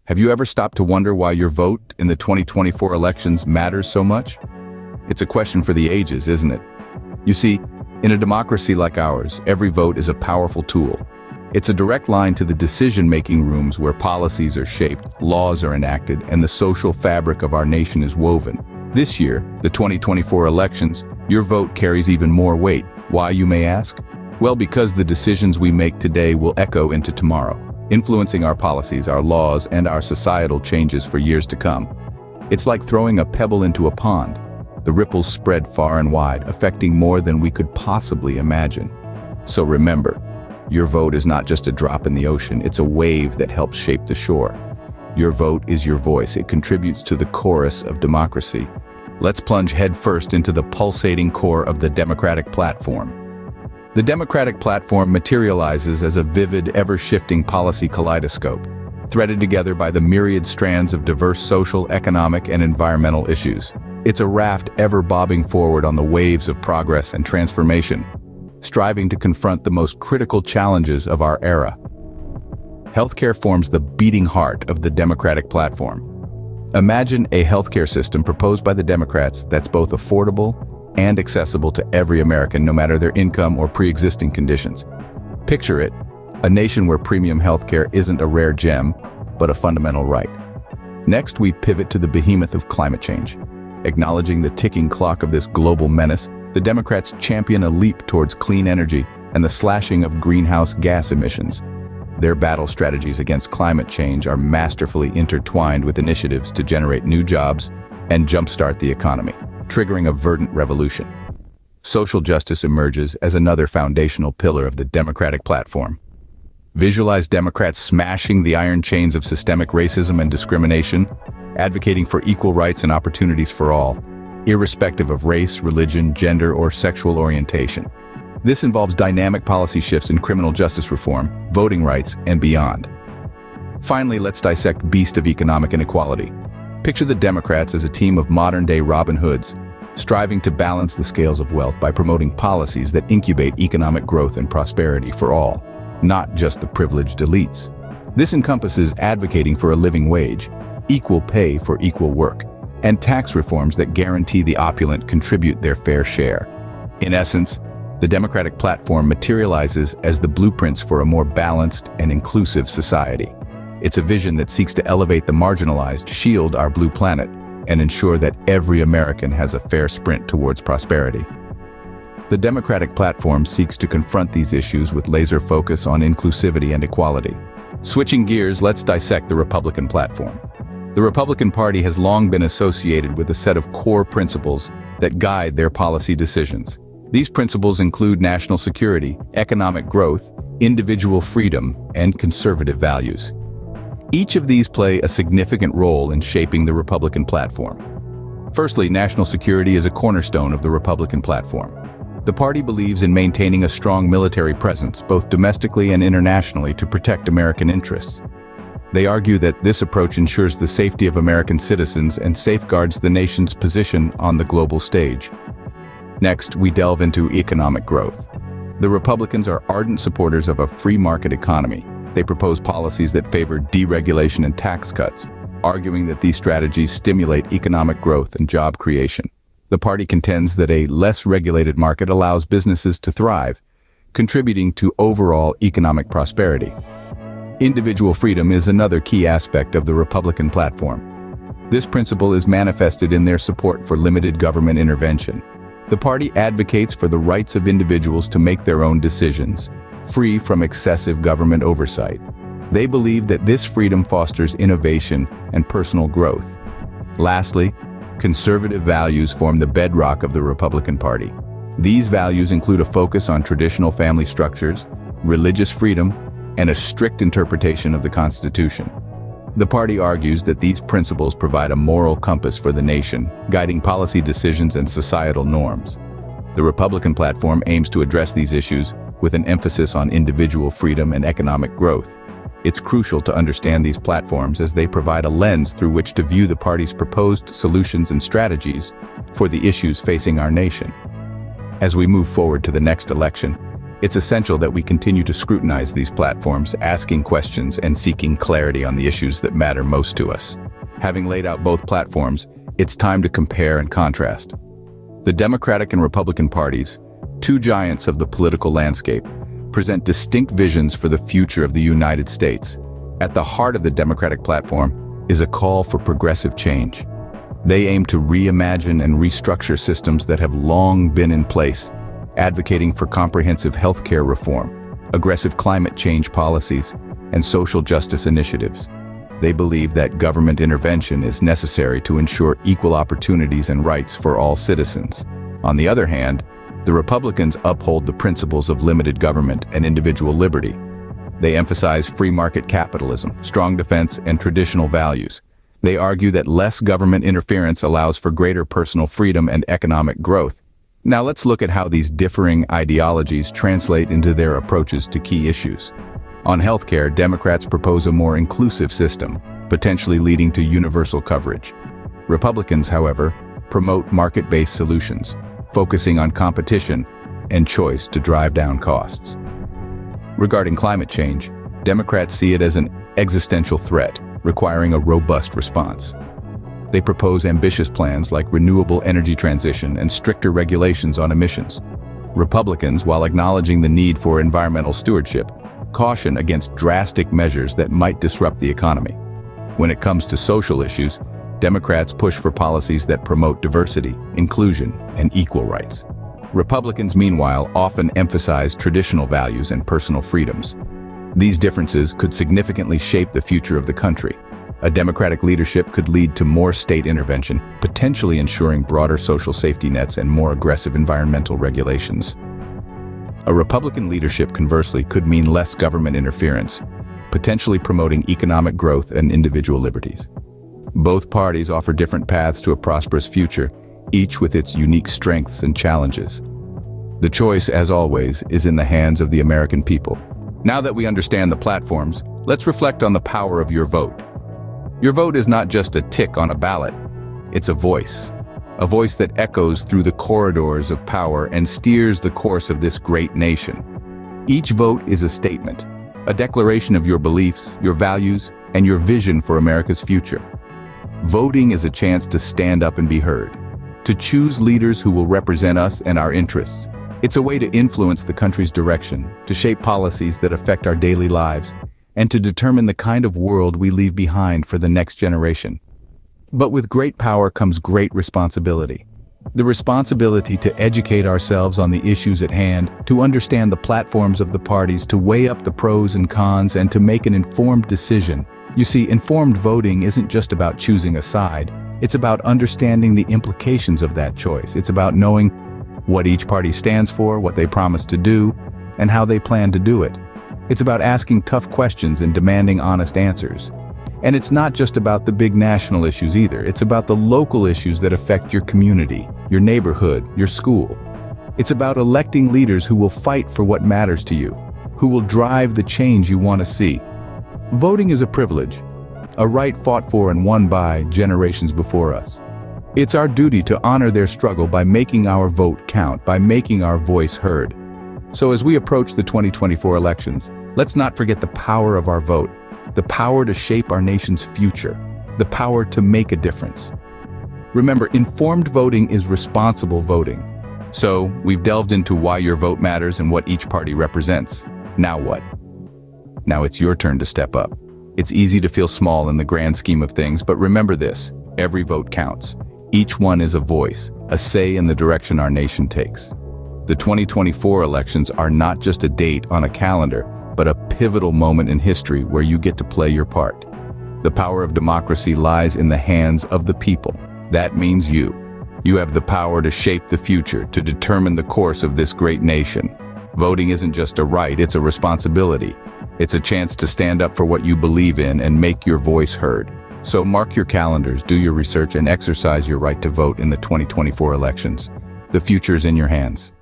Have you ever stopped to wonder why your vote in the 2024 elections matters so much? It's a question for the ages, isn't it? You see, in a democracy like ours, every vote is a powerful tool. It's a direct line to the decision-making rooms where policies are shaped, laws are enacted, and the social fabric of our nation is woven. This year, the 2024 elections, your vote carries even more weight. Why, you may ask? Well, because the decisions we make today will echo into tomorrow, influencing our policies, our laws, and our societal changes for years to come. It's like throwing a pebble into a pond. The ripples spread far and wide, affecting more than we could possibly imagine. So remember, your vote is not just a drop in the ocean, it's a wave that helps shape the shore. Your vote is your voice. It contributes to the chorus of democracy. Let's plunge headfirst into the pulsating core of the Democratic platform. The Democratic platform materializes as a vivid, ever-shifting policy kaleidoscope, threaded together by the myriad strands of diverse social, economic, and environmental issues. It's a raft ever bobbing forward on the waves of progress and transformation, striving to confront the most critical challenges of our era. Healthcare forms the beating heart of the Democratic platform. Imagine a healthcare system proposed by the Democrats that's both affordable and accessible to every American, no matter their income or pre-existing conditions. Picture it, a nation where premium healthcare isn't a rare gem, but a fundamental right. Next, we pivot to the behemoth of climate change. Acknowledging the ticking clock of this global menace, the Democrats champion a leap towards clean energy and the slashing of greenhouse gas emissions. Their battle strategies against climate change are masterfully intertwined with initiatives to generate new jobs and jumpstart the economy, triggering a verdant revolution. Social justice emerges as another foundational pillar of the Democratic platform. Visualize Democrats smashing the iron chains of systemic racism and discrimination, advocating for equal rights and opportunities for all, irrespective of race, religion, gender, or sexual orientation. This involves dynamic policy shifts in criminal justice reform, voting rights, and beyond. Finally, let's dissect beast of economic inequality. Picture the Democrats as a team of modern-day Robin Hoods, striving to balance the scales of wealth by promoting policies that incubate economic growth and prosperity for all, not just the privileged elites. This encompasses advocating for a living wage, equal pay for equal work, and tax reforms that guarantee the opulent contribute their fair share. In essence, the Democratic platform materializes as the blueprints for a more balanced and inclusive society. It's a vision that seeks to elevate the marginalized, shield our blue planet, and ensure that every American has a fair sprint towards prosperity. The Democratic platform seeks to confront these issues with laser focus on inclusivity and equality. Switching gears, let's dissect the Republican platform. The Republican Party has long been associated with a set of core principles that guide their policy decisions. These principles include national security, economic growth, individual freedom, and conservative values. Each of these play a significant role in shaping the Republican platform. Firstly, national security is a cornerstone of the Republican platform. The party believes in maintaining a strong military presence, both domestically and internationally, to protect American interests. They argue that this approach ensures the safety of American citizens and safeguards the nation's position on the global stage. Next, we delve into economic growth. The Republicans are ardent supporters of a free market economy. They propose policies that favor deregulation and tax cuts, arguing that these strategies stimulate economic growth and job creation. The party contends that a less regulated market allows businesses to thrive, contributing to overall economic prosperity. Individual freedom is another key aspect of the Republican platform. This principle is manifested in their support for limited government intervention. The party advocates for the rights of individuals to make their own decisions, free from excessive government oversight. They believe that this freedom fosters innovation and personal growth. Lastly, conservative values form the bedrock of the Republican Party. These values include a focus on traditional family structures, religious freedom, and a strict interpretation of the Constitution. The party argues that these principles provide a moral compass for the nation, guiding policy decisions and societal norms. The Republican platform aims to address these issues with an emphasis on individual freedom and economic growth. It's crucial to understand these platforms as they provide a lens through which to view the party's proposed solutions and strategies for the issues facing our nation. As we move forward to the next election, It's essential that we continue to scrutinize these platforms, asking questions and seeking clarity on the issues that matter most to us. Having laid out both platforms, it's time to compare and contrast. The Democratic and Republican parties, two giants of the political landscape, present distinct visions for the future of the United States. At the heart of the Democratic platform is a call for progressive change. They aim to reimagine and restructure systems that have long been in place, advocating for comprehensive healthcare reform, aggressive climate change policies, and social justice initiatives. They believe that government intervention is necessary to ensure equal opportunities and rights for all citizens. On the other hand, the Republicans uphold the principles of limited government and individual liberty. They emphasize free market capitalism, strong defense, and traditional values. They argue that less government interference allows for greater personal freedom and economic growth. Now let's look at how these differing ideologies translate into their approaches to key issues. On healthcare, Democrats propose a more inclusive system, potentially leading to universal coverage. Republicans, however, promote market-based solutions, focusing on competition and choice to drive down costs. Regarding climate change, Democrats see it as an existential threat, requiring a robust response. They propose ambitious plans like renewable energy transition and stricter regulations on emissions. Republicans, while acknowledging the need for environmental stewardship, caution against drastic measures that might disrupt the economy. When it comes to social issues, Democrats push for policies that promote diversity, inclusion, and equal rights. Republicans, meanwhile, often emphasize traditional values and personal freedoms. These differences could significantly shape the future of the country. A Democratic leadership could lead to more state intervention, potentially ensuring broader social safety nets and more aggressive environmental regulations. A Republican leadership, conversely, could mean less government interference, potentially promoting economic growth and individual liberties. Both parties offer different paths to a prosperous future, each with its unique strengths and challenges. The choice, as always, is in the hands of the American people. Now that we understand the platforms, let's reflect on the power of your vote. Your vote is not just a tick on a ballot, it's a voice that echoes through the corridors of power and steers the course of this great nation. Each vote is a statement, a declaration of your beliefs, your values, and your vision for America's future. Voting is a chance to stand up and be heard, to choose leaders who will represent us and our interests. It's a way to influence the country's direction, to shape policies that affect our daily lives, and to determine the kind of world we leave behind for the next generation. But with great power comes great responsibility. The responsibility to educate ourselves on the issues at hand, to understand the platforms of the parties, to weigh up the pros and cons, and to make an informed decision. You see, informed voting isn't just about choosing a side. It's about understanding the implications of that choice. It's about knowing what each party stands for, what they promise to do, and how they plan to do it. It's about asking tough questions and demanding honest answers. And it's not just about the big national issues either. It's about the local issues that affect your community, your neighborhood, your school. It's about electing leaders who will fight for what matters to you, who will drive the change you want to see. Voting is a privilege, a right fought for and won by generations before us. It's our duty to honor their struggle by making our vote count, by making our voice heard. So as we approach the 2024 elections, let's not forget the power of our vote, the power to shape our nation's future, the power to make a difference. Remember, informed voting is responsible voting. So, we've delved into why your vote matters and what each party represents. Now what? Now it's your turn to step up. It's easy to feel small in the grand scheme of things, but remember this, every vote counts. Each one is a voice, a say in the direction our nation takes. The 2024 elections are not just a date on a calendar, but a pivotal moment in history where you get to play your part. The power of democracy lies in the hands of the people. That means you. You have the power to shape the future, to determine the course of this great nation. Voting isn't just a right, it's a responsibility. It's a chance to stand up for what you believe in and make your voice heard. So mark your calendars, do your research, and exercise your right to vote in the 2024 elections. The future's in your hands.